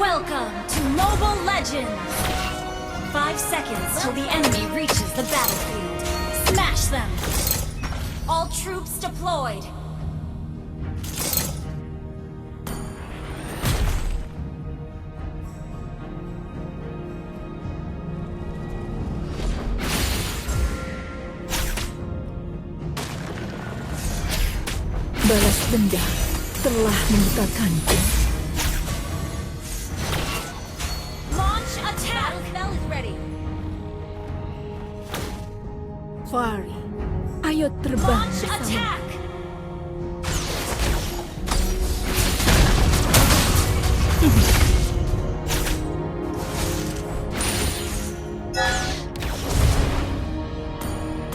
Welcome to Mobile Legends! 5 seconds till the enemy reaches the battlefield. Smash them! All troops deployed! Balas dendam telah membutakanku. Launch attack! Battle is ready. Fari, ayo terbang Launch bersama. attack!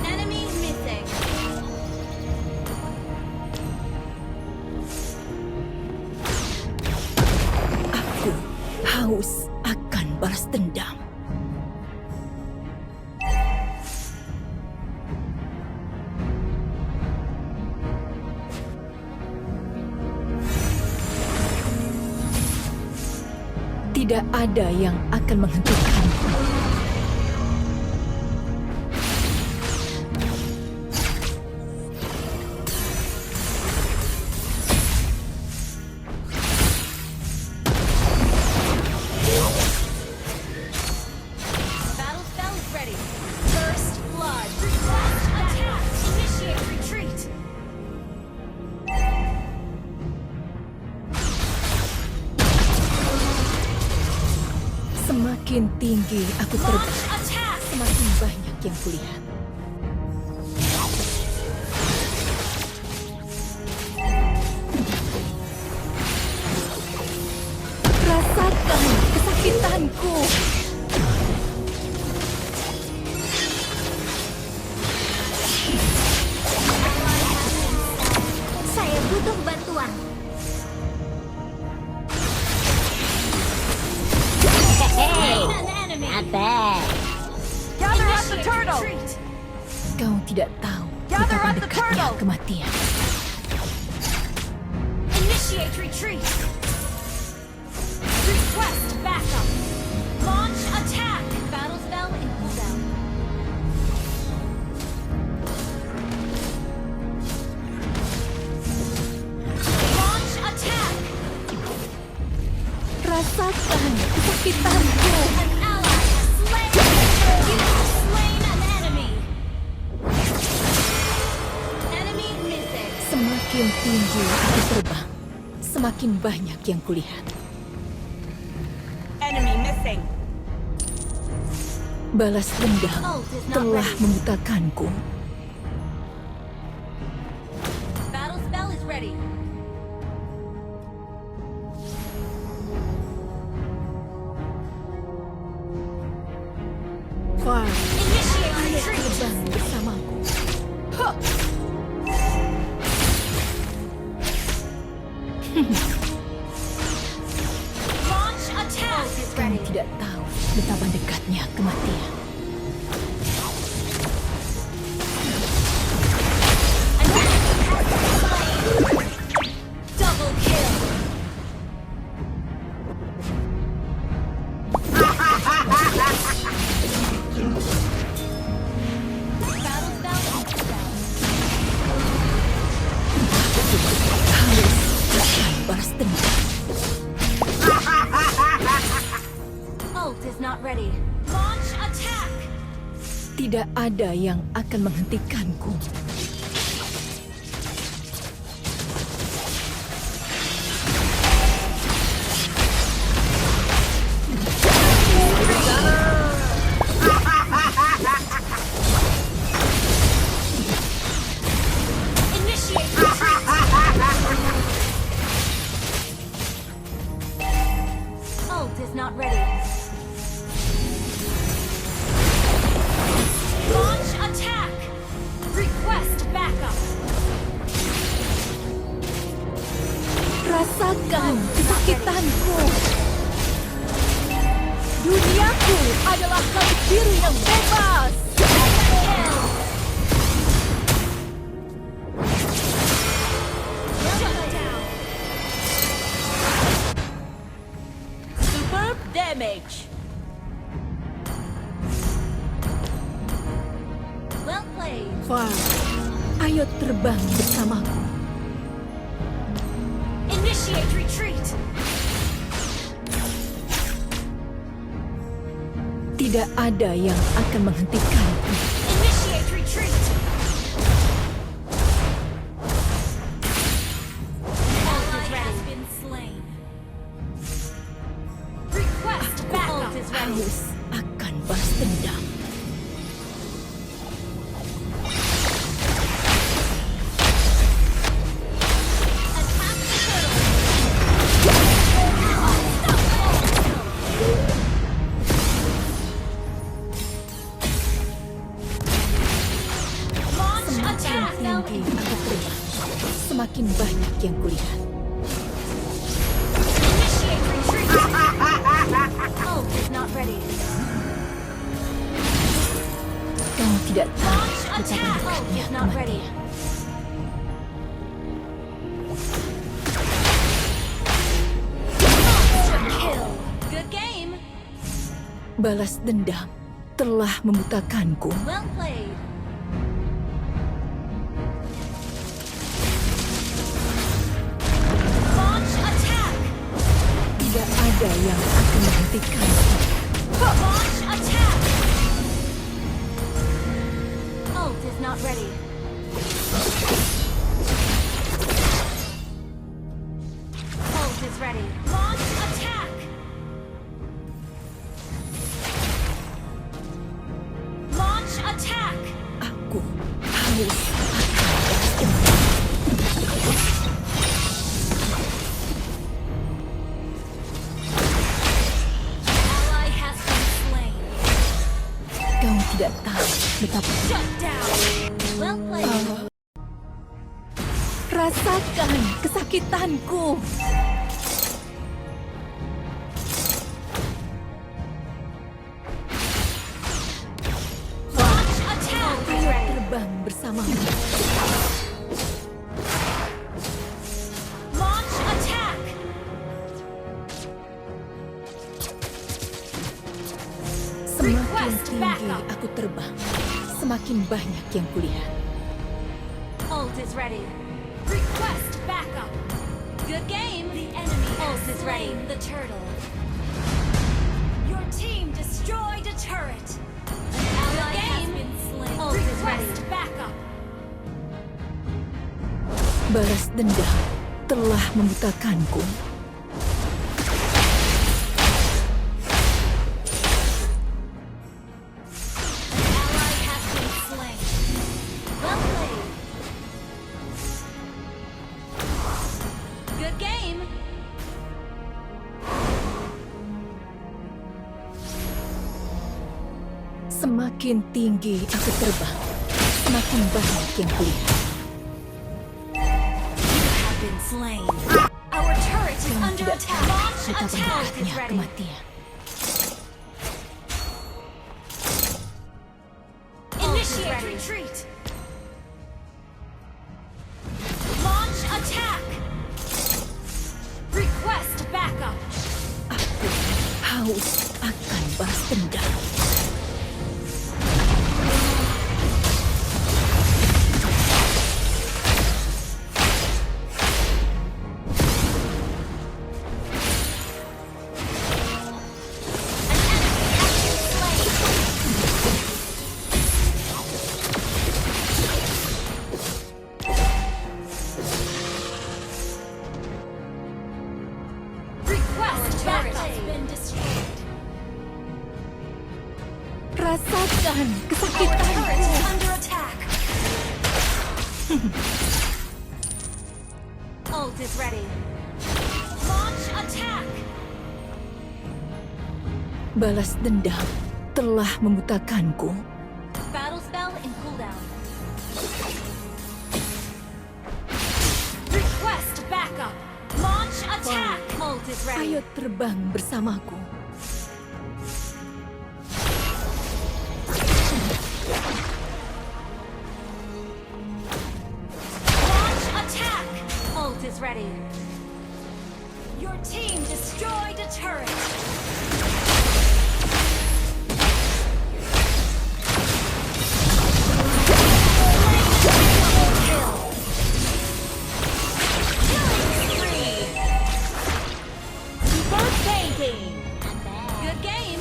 Enemy missing. Aku haus akan balas dendam. Tidak ada yang akan menghentikanku. Battle spell is ready. First blood. Request attack. Initiate retreat. Semakin tinggi aku terbang, Launch attack. semakin banyak yang kulihat. Rasakan kesakitanku. Saya butuh bantuan. An enemy. Gather up the turtle! Retreat. Kau tidak tahu Gather betapa up the dekatnya turtle! kematian. Initiate retreat. Request backup. Launch attack. Battle spell in cooldown. Launch attack. Rasakan kesakitanku. An ally has slain. You have slain an enemy. Enemy missing. Semakin tinggi aku terbang, semakin banyak yang kulihat. Enemy missing. Balas dendam Ult is not telah ready. membutakanku. Battle spell is ready. Far, Initiate retreat. terbang bersamaku. Launch attack is Kau ready. tidak tahu betapa dekatnya kematian. Double kill. Battle spell on cooldown. Haus akan balas dendam. Ult is not ready. Launch attack. Tidak ada yang akan menghentikanku. Initiate retreat. Ult is not ready. Launch attack. Request backup. Rasakan kesakitanku. Duniaku adalah langit biru yang bebas. Kill. Shut down. damage. Well played. Far, ayo terbang bersamaku. Initiate retreat. Tidak ada yang akan menghentikanku. Initiate retreat. Ally has been slain. Request backup. Ult is ready. Haus akan balas dendam. Attack the turtle. Launch attack. Tinggi aku terbang. Semakin banyak yang kulihat. Initiate retreat. Ult is not ready. Kau tidak tahu Launch betapa attack. Ult dekatnya is not ready. kematian. Monster kill. Good game. Balas dendam telah membutakanku. Well played. Launch attack. Tidak ada yang akan menghentikanku. Launch attack. Ult is not ready. Ult is ready. Launch attack. Launch attack. Aku haus akan balas dendam. Ally has been slain. Kau tidak tahu betapa Shut down. Well played. rasakan kesakitanku. Launch attack. Ayo terbang bersamamu. Launch attack. Semakin Request tinggi backup. aku terbang, semakin banyak yang kulihat. Ult is ready. Request backup. Good game. The enemy ult is ready. The turtle. Your team destroyed a turret. An ally has been slain. Ult is ready. Backup. Balas dendam telah membutakanku. Ally has been slain. Well played. Good game. Semakin tinggi aku terbang, semakin banyak yang kulihat. Have been slain. Our turret is Kau under tidak attack. tahu Launch betapa attack is dekatnya ready. kematian. Initiate retreat. Launch attack. Request backup. Aku haus akan balas dendam. Request backup has been destroyed. Rasakan Our turret kesakitanku. is under attack. Ult is ready. Launch attack. Balas dendam telah membutakanku. Battle spell in cooldown. Request backup. Launch attack. Ult is ready. Ayo terbang bersamaku. Launch attack. Ult is ready. Your team destroyed a turret. game. Good game.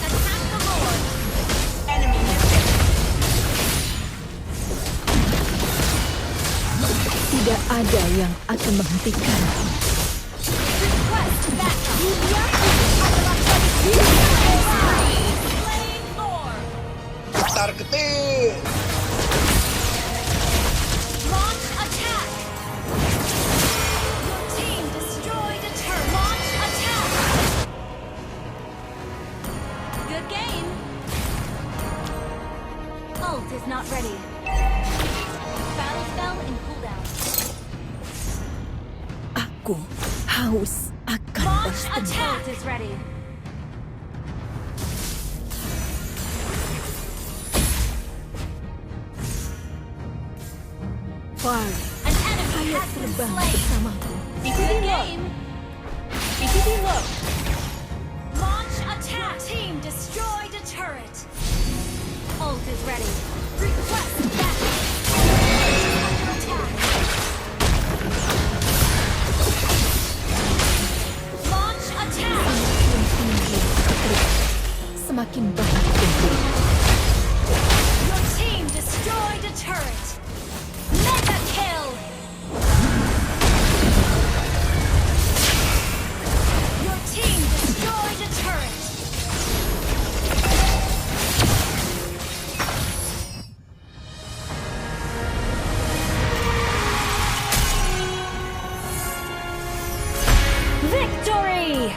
Attack the Lord. Enemy missing. Tidak ada yang akan menghentikan. Request backup. Slain Lord. Tar ketik. Launch attack. Your team destroyed a turret. Launch attack. Good game. Ult is not ready. Battle spell in cooldown. Aku haus akan Launch balas dendam. attack is ready. Fire, An enemy ayo has been terbang slain. bersamaku. Good game. BKB low. Launch attack. Team destroyed a turret. Ult is ready. Request backup. Under attack. Launch attack. Semakin tinggi terus, semakin banyak pencuri. Your team destroyed a turret. Mega kill. Your team destroyed a turret. Victory!